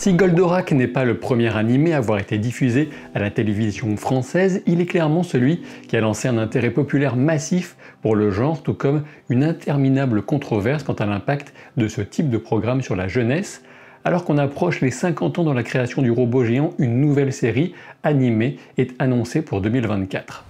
Si Goldorak n'est pas le premier animé à avoir été diffusé à la télévision française, il est clairement celui qui a lancé un intérêt populaire massif pour le genre, tout comme une interminable controverse quant à l'impact de ce type de programme sur la jeunesse. Alors qu'on approche les 50 ans dans la création du robot géant, une nouvelle série animée est annoncée pour 2024.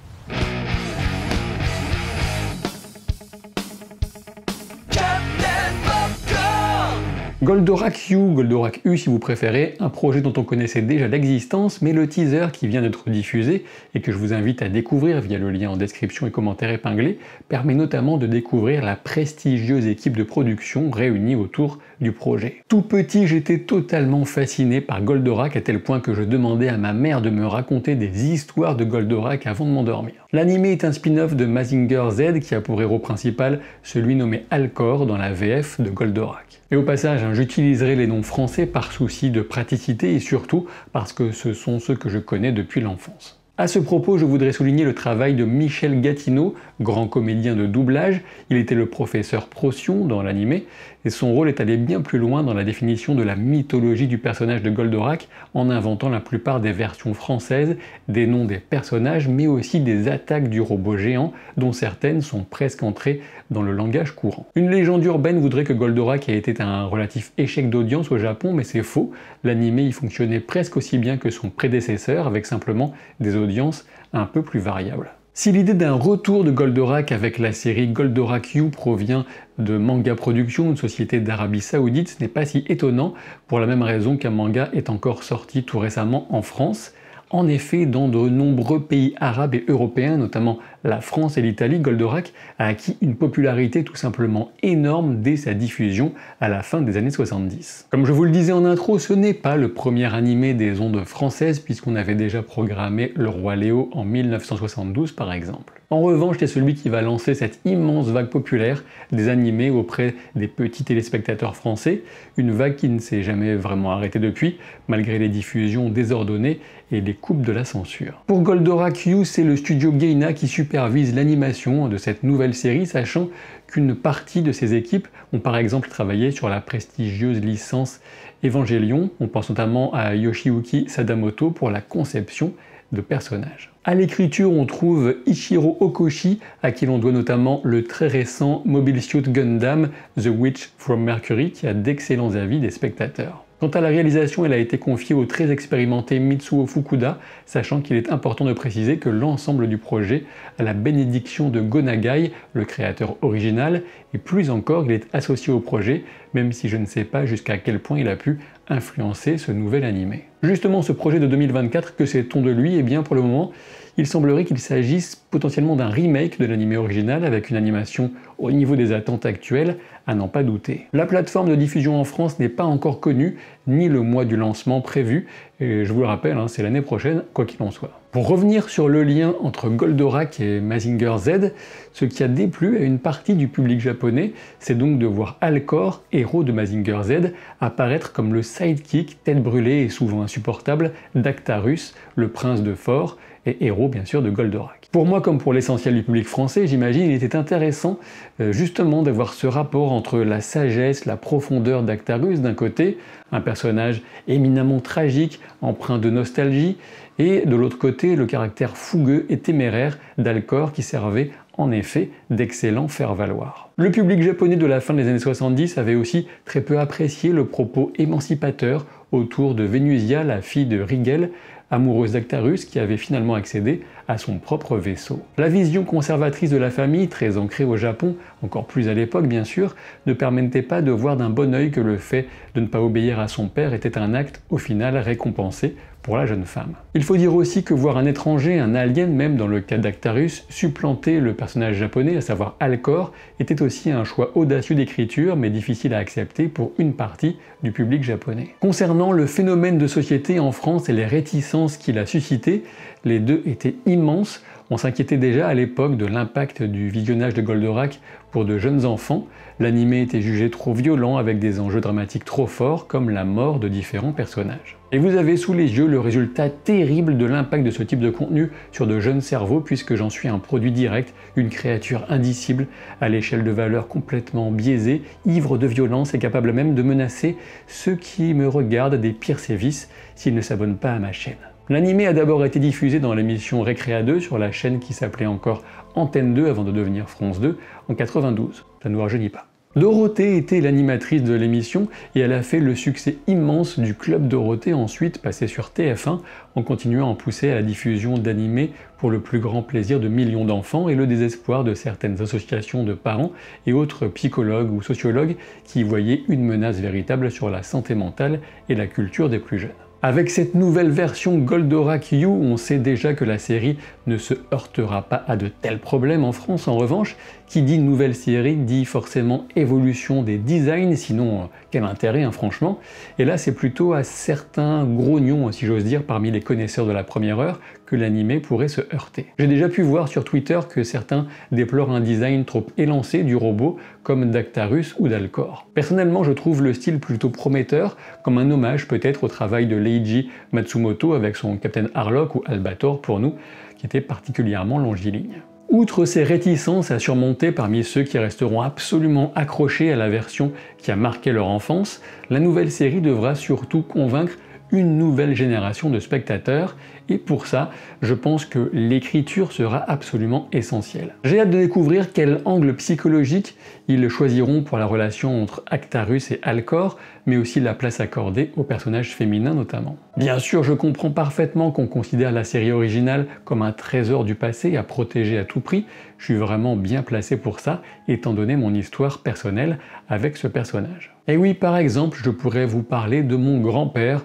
Goldorak U si vous préférez, un projet dont on connaissait déjà l'existence, mais le teaser qui vient d'être diffusé et que je vous invite à découvrir via le lien en description et commentaire épinglé, permet notamment de découvrir la prestigieuse équipe de production réunie autour du projet. Tout petit, j'étais totalement fasciné par Goldorak à tel point que je demandais à ma mère de me raconter des histoires de Goldorak avant de m'endormir. L'animé est un spin-off de Mazinger Z qui a pour héros principal celui nommé Alcor dans la VF de Goldorak. Et au passage, j'utiliserai les noms français par souci de praticité et surtout parce que ce sont ceux que je connais depuis l'enfance. À ce propos, je voudrais souligner le travail de Michel Gatineau, grand comédien de doublage. Il était le professeur Procyon dans l'animé, et son rôle est allé bien plus loin dans la définition de la mythologie du personnage de Goldorak, en inventant la plupart des versions françaises, des noms des personnages, mais aussi des attaques du robot géant, dont certaines sont presque entrées dans le langage courant. Une légende urbaine voudrait que Goldorak ait été un relatif échec d'audience au Japon, mais c'est faux. L'animé y fonctionnait presque aussi bien que son prédécesseur, avec simplement des audiences un peu plus variables. Si l'idée d'un retour de Goldorak avec la série Goldorak U provient de Manga Production, une société d'Arabie Saoudite, ce n'est pas si étonnant pour la même raison qu'un manga est encore sorti tout récemment en France. En effet, dans de nombreux pays arabes et européens, notamment la France et l'Italie, Goldorak a acquis une popularité tout simplement énorme dès sa diffusion à la fin des années 70. Comme je vous le disais en intro, ce n'est pas le premier animé des ondes françaises puisqu'on avait déjà programmé Le Roi Léo en 1972 par exemple. En revanche, c'est celui qui va lancer cette immense vague populaire des animés auprès des petits téléspectateurs français, une vague qui ne s'est jamais vraiment arrêtée depuis, malgré les diffusions désordonnées et les coupes de la censure. Pour Goldorak U, c'est le studio Gainax qui supervise l'animation de cette nouvelle série, sachant qu'une partie de ses équipes ont par exemple travaillé sur la prestigieuse licence Evangelion. On pense notamment à Yoshiyuki Sadamoto pour la conception de personnages. À l'écriture, on trouve Ichiro Okoshi, à qui l'on doit notamment le très récent Mobile Suit Gundam The Witch from Mercury, qui a d'excellents avis des spectateurs. Quant à la réalisation, elle a été confiée au très expérimenté Mitsuo Fukuda, sachant qu'il est important de préciser que l'ensemble du projet a la bénédiction de Go Nagai, le créateur original, et plus encore, il est associé au projet, même si je ne sais pas jusqu'à quel point il a pu influencer ce nouvel animé. Justement, ce projet de 2024, que sait-on de lui? Eh bien, pour le moment, il semblerait qu'il s'agisse potentiellement d'un remake de l'animé original avec une animation au niveau des attentes actuelles, à n'en pas douter. La plateforme de diffusion en France n'est pas encore connue, ni le mois du lancement prévu, et je vous le rappelle, c'est l'année prochaine, quoi qu'il en soit. Pour revenir sur le lien entre Goldorak et Mazinger Z, ce qui a déplu à une partie du public japonais, c'est donc de voir Alcor, héros de Mazinger Z, apparaître comme le sidekick, tête brûlée et souvent insupportable, d'Actarus, le prince de Fort, et héros bien sûr de Goldorak. Pour moi, comme pour l'essentiel du public français, j'imagine il était intéressant justement d'avoir ce rapport entre la sagesse, la profondeur d'Actarus d'un côté, un personnage éminemment tragique, empreint de nostalgie, et de l'autre côté, le caractère fougueux et téméraire d'Alcor qui servait en effet d'excellent faire-valoir. Le public japonais de la fin des années 70 avait aussi très peu apprécié le propos émancipateur autour de Vénusia, la fille de Rigel, amoureuse d'Actarus, qui avait finalement accédé à son propre vaisseau. La vision conservatrice de la famille, très ancrée au Japon, encore plus à l'époque bien sûr, ne permettait pas de voir d'un bon œil que le fait de ne pas obéir à son père était un acte au final récompensé pour la jeune femme. Il faut dire aussi que voir un étranger, un alien même dans le cas d'Actarus, supplanter le personnage japonais, à savoir Alcor, était aussi un choix audacieux d'écriture mais difficile à accepter pour une partie du public japonais. Concernant le phénomène de société en France et les réticences qu'il a suscité, les deux étaient immenses. On s'inquiétait déjà à l'époque de l'impact du visionnage de Goldorak pour de jeunes enfants. L'animé était jugé trop violent avec des enjeux dramatiques trop forts comme la mort de différents personnages. Et vous avez sous les yeux le résultat terrible de l'impact de ce type de contenu sur de jeunes cerveaux puisque j'en suis un produit direct, une créature indicible à l'échelle de valeurs complètement biaisée, ivre de violence et capable même de menacer ceux qui me regardent des pires sévices s'ils ne s'abonnent pas à ma chaîne. L'animé a d'abord été diffusé dans l'émission Récréa 2 sur la chaîne qui s'appelait encore Antenne 2 avant de devenir France 2 en 92. Ça ne nous rajeunit pas. Dorothée était l'animatrice de l'émission et elle a fait le succès immense du Club Dorothée ensuite passé sur TF1 en continuant à pousser à la diffusion d'animés pour le plus grand plaisir de millions d'enfants et le désespoir de certaines associations de parents et autres psychologues ou sociologues qui y voyaient une menace véritable sur la santé mentale et la culture des plus jeunes. Avec cette nouvelle version Goldorak You, on sait déjà que la série ne se heurtera pas à de tels problèmes en France. En revanche, qui dit nouvelle série dit forcément évolution des designs, sinon quel intérêt franchement. Et là c'est plutôt à certains grognons, si j'ose dire, parmi les connaisseurs de la première heure, que l'animé pourrait se heurter. J'ai déjà pu voir sur Twitter que certains déplorent un design trop élancé du robot comme d'Actarus ou d'Alcor. Personnellement je trouve le style plutôt prometteur, comme un hommage peut-être au travail de Leiji Matsumoto avec son Captain Harlock ou Albator pour nous, qui était particulièrement longiligne. Outre ces réticences à surmonter parmi ceux qui resteront absolument accrochés à la version qui a marqué leur enfance, la nouvelle série devra surtout convaincre une nouvelle génération de spectateurs et pour ça, je pense que l'écriture sera absolument essentielle. J'ai hâte de découvrir quel angle psychologique ils choisiront pour la relation entre Actarus et Alcor, mais aussi la place accordée aux personnages féminins notamment. Bien sûr, je comprends parfaitement qu'on considère la série originale comme un trésor du passé à protéger à tout prix. Je suis vraiment bien placé pour ça, étant donné mon histoire personnelle avec ce personnage. Et oui, par exemple, je pourrais vous parler de mon grand-père,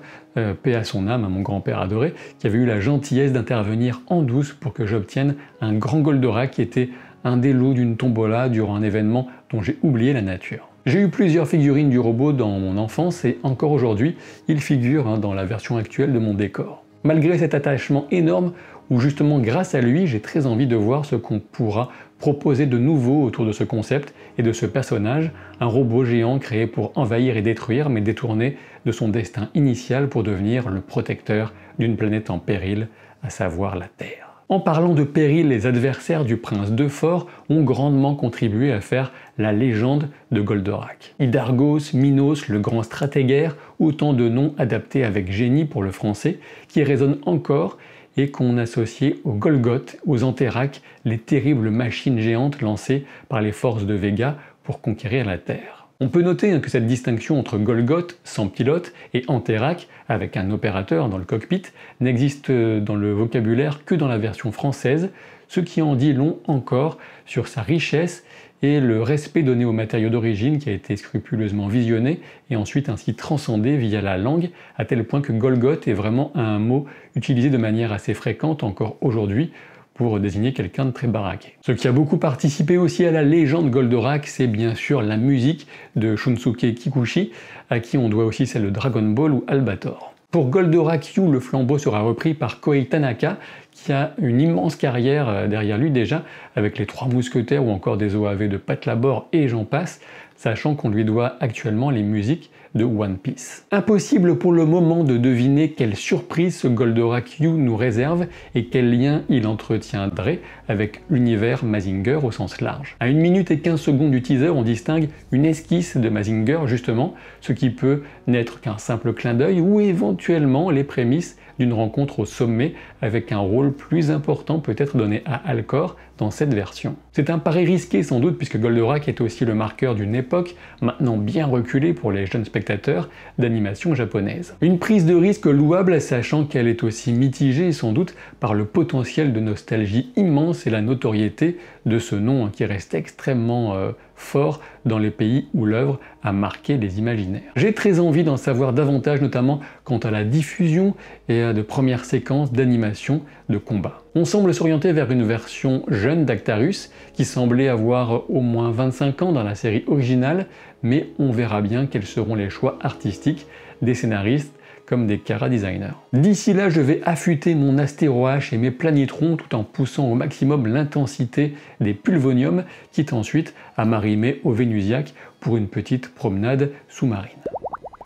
paix à son âme, mon grand-père adoré, qui avait eu la gentillesse d'intervenir en douce pour que j'obtienne un grand Goldorak qui était un des lots d'une tombola durant un événement dont j'ai oublié la nature. J'ai eu plusieurs figurines du robot dans mon enfance et encore aujourd'hui, il figure dans la version actuelle de mon décor. Malgré cet attachement énorme, où justement grâce à lui, j'ai très envie de voir ce qu'on pourra proposer de nouveau autour de ce concept et de ce personnage, un robot géant créé pour envahir et détruire, mais détourné de son destin initial pour devenir le protecteur d'une planète en péril, à savoir la Terre. En parlant de péril, les adversaires du prince de Fort ont grandement contribué à faire la légende de Goldorak. Hydargos, Minos, le grand stratégaire, autant de noms adaptés avec génie pour le français, qui résonnent encore et qu'on associait aux Golgoth, aux Antéraques, les terribles machines géantes lancées par les forces de Vega pour conquérir la Terre. On peut noter que cette distinction entre Golgoth, sans pilote, et Antéraque, avec un opérateur dans le cockpit, n'existe dans le vocabulaire que dans la version française, ce qui en dit long encore sur sa richesse et le respect donné aux matériaux d'origine qui a été scrupuleusement visionné et ensuite ainsi transcendé via la langue, à tel point que Golgoth est vraiment un mot utilisé de manière assez fréquente encore aujourd'hui pour désigner quelqu'un de très baraqué. Ce qui a beaucoup participé aussi à la légende Goldorak, c'est bien sûr la musique de Shunsuke Kikuchi, à qui on doit aussi celle de Dragon Ball ou Albator. Pour Goldorak You, le flambeau sera repris par Koei Tanaka, qui a une immense carrière derrière lui déjà, avec les Trois Mousquetaires ou encore des OAV de Pat Labor et j'en passe, sachant qu'on lui doit actuellement les musiques de One Piece. Impossible pour le moment de deviner quelle surprise ce Goldorak You nous réserve et quel lien il entretiendrait avec l'univers Mazinger au sens large. À 1 minute et 15 secondes du teaser, on distingue une esquisse de Mazinger justement, ce qui peut n'être qu'un simple clin d'œil ou éventuellement les prémices d'une rencontre au sommet avec un rôle plus important peut-être donné à Alcor dans cette version. C'est un pari risqué sans doute puisque Goldorak est aussi le marqueur d'une époque maintenant bien reculée pour les jeunes spectateurs d'animation japonaise. Une prise de risque louable sachant qu'elle est aussi mitigée sans doute par le potentiel de nostalgie immense et la notoriété de ce nom qui reste extrêmement fort dans les pays où l'œuvre a marqué les imaginaires. J'ai très envie d'en savoir davantage, notamment quant à la diffusion et à de premières séquences d'animation de combat. On semble s'orienter vers une version jeune d'Actarus, qui semblait avoir au moins 25 ans dans la série originale, mais on verra bien quels seront les choix artistiques des scénaristes comme des Kara designers. D'ici là, je vais affûter mon Astero H et mes Planitrons tout en poussant au maximum l'intensité des Pulvonium, quitte ensuite à m'arrimer au Vénusiaque pour une petite promenade sous-marine.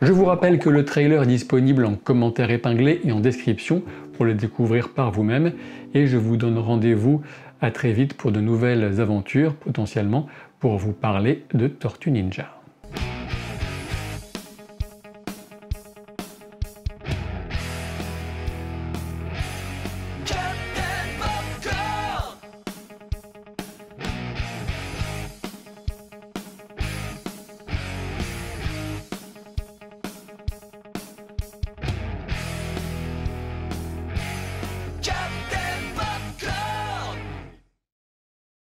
Je vous rappelle que le trailer est disponible en commentaire épinglé et en description pour le découvrir par vous-même, et je vous donne rendez-vous à très vite pour de nouvelles aventures, potentiellement pour vous parler de Tortue Ninja.